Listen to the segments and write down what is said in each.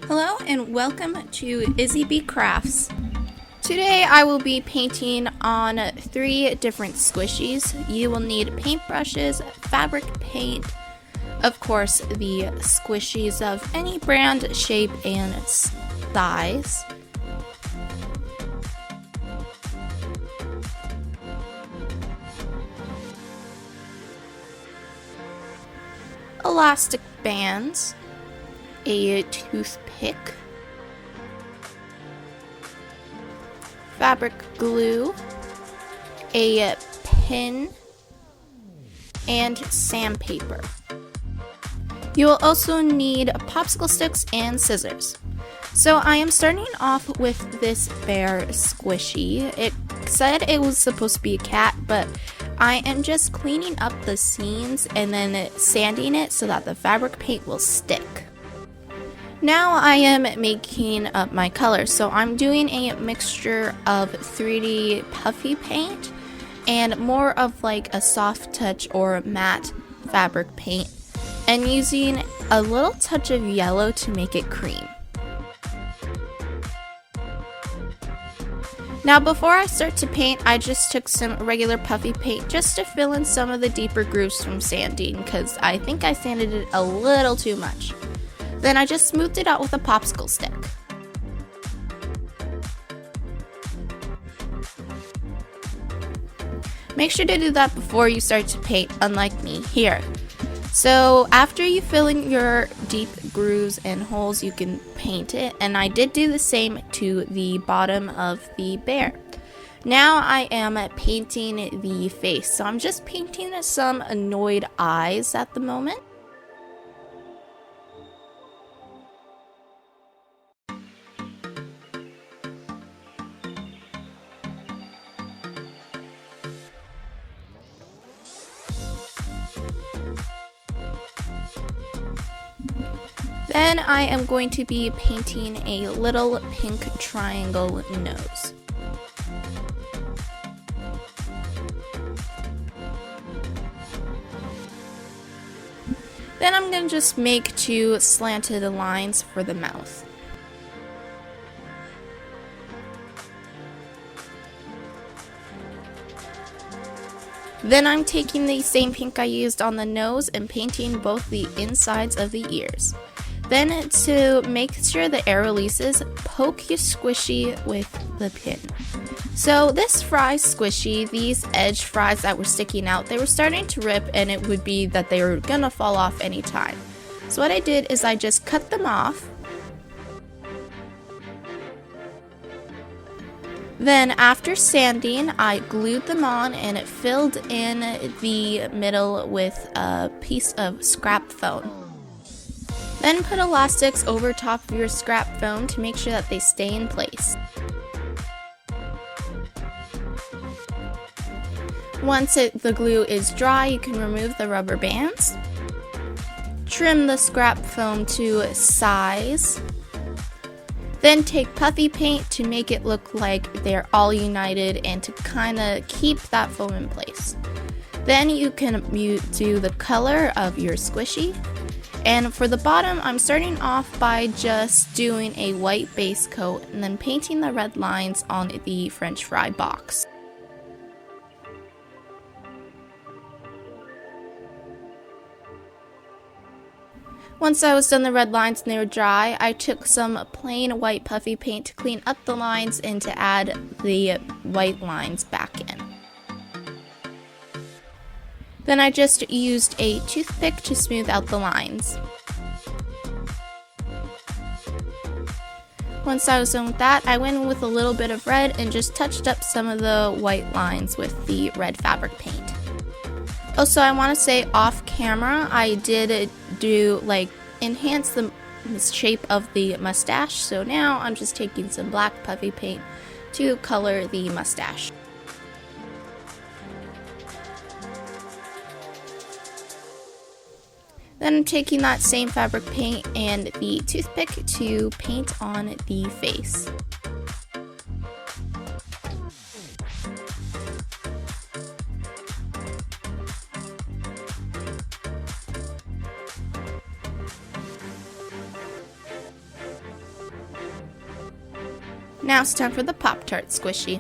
Hello and welcome to IzzyBee Crafts. Today I will be painting on 3 different squishies. You will need paintbrushes, fabric paint, of course the squishies of any brand, shape, and size. Elastic bands, a toothpick, fabric glue, a pin, and sandpaper. You will also need popsicle sticks and scissors. So I am starting off with this bear squishy. It said it was supposed to be a cat, but I am just cleaning up the seams and then sanding it so that the fabric paint will stick. Now I am making up my colors, so I'm doing a mixture of 3D puffy paint and more of like a soft touch or matte fabric paint, and using a little touch of yellow to make it cream. Now before I start to paint, I just took some regular puffy paint just to fill in some of the deeper grooves from sanding, because I think I sanded it a little too much. Then I just smoothed it out with a popsicle stick. Make sure to do that before you start to paint, unlike me here. So after you fill in your deep grooves and holes, you can paint it, and I did do the same to the bottom of the bear. Now I am painting the face, so I'm just painting some annoyed eyes at the moment. Then I am going to be painting a little pink triangle nose. Then I'm going to just make 2 slanted lines for the mouth. Then I'm taking the same pink I used on the nose and painting both the insides of the ears. Then to make sure the air releases, poke your squishy with the pin. So this fry squishy, these edge fries that were sticking out, they were starting to rip, and it would be that they were gonna fall off anytime. So what I did is I just cut them off. Then after sanding, I glued them on and it filled in the middle with a piece of scrap foam. Then put elastics over top of your scrap foam to make sure that they stay in place. Once the glue is dry, you can remove the rubber bands. Trim the scrap foam to size. Then take puffy paint to make it look like they're all united and to kind of keep that foam in place. Then you can do the color of your squishy. And for the bottom, I'm starting off by just doing a white base coat and then painting the red lines on the French fry box. Once I was done the red lines and they were dry, I took some plain white puffy paint to clean up the lines and to add the white lines back in. Then I just used a toothpick to smooth out the lines. Once I was done with that, I went in with a little bit of red and just touched up some of the white lines with the red fabric paint. Also, I want to say off camera, I did enhance the shape of the mustache, so now I'm just taking some black puffy paint to color the mustache. Then I'm taking that same fabric paint and the toothpick to paint on the face. Now it's time for the Pop-Tart squishy.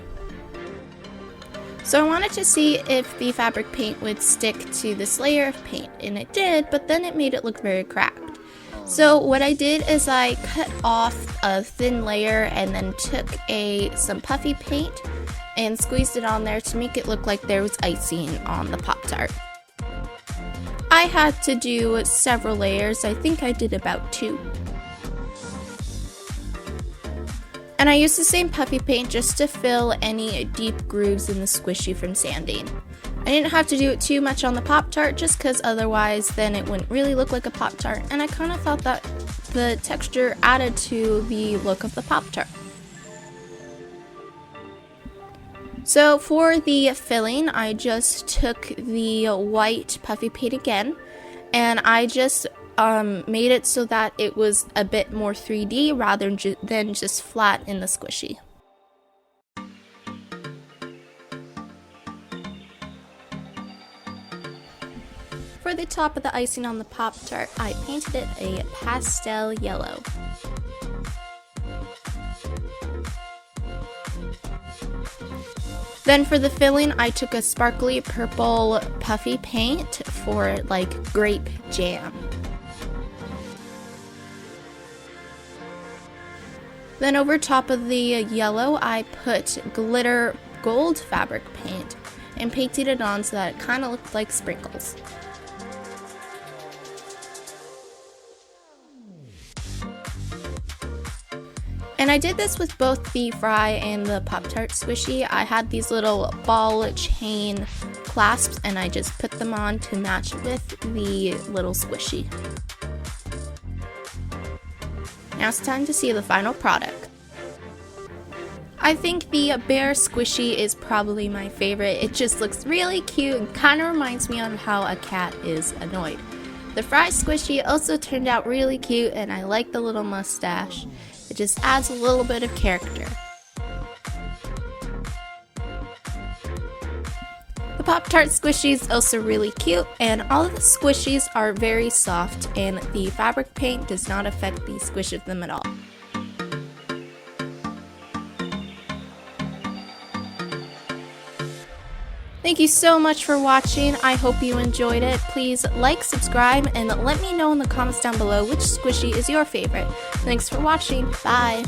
So I wanted to see if the fabric paint would stick to this layer of paint, and it did, but then it made it look very cracked. So what I did is I cut off a thin layer and then took some puffy paint and squeezed it on there to make it look like there was icing on the Pop-Tart. I had to do several layers. I think I did about 2. And I used the same puffy paint just to fill any deep grooves in the squishy from sanding. I didn't have to do it too much on the Pop-Tart just because otherwise then it wouldn't really look like a Pop-Tart, and I kind of felt that the texture added to the look of the Pop-Tart. So for the filling, I just took the white puffy paint again, and I just made it so that it was a bit more 3D rather than just flat in the squishy. For the top of the icing on the Pop-Tart, I painted it a pastel yellow. Then for the filling, I took a sparkly purple puffy paint for like grape jam. Then over top of the yellow, I put glitter gold fabric paint and painted it on so that it kind of looked like sprinkles. And I did this with both the fry and the Pop-Tart squishy. I had these little ball chain clasps and I just put them on to match with the little squishy. Now it's time to see the final product. I think the bear squishy is probably my favorite. It just looks really cute and kind of reminds me of how a cat is annoyed. The fry squishy also turned out really cute and I like the little mustache. It just adds a little bit of character. The Pop-Tart squishy is also really cute, and all of the squishies are very soft, and the fabric paint does not affect the squish of them at all. Thank you so much for watching. I hope you enjoyed it. Please like, subscribe, and let me know in the comments down below which squishy is your favorite. Thanks for watching. Bye!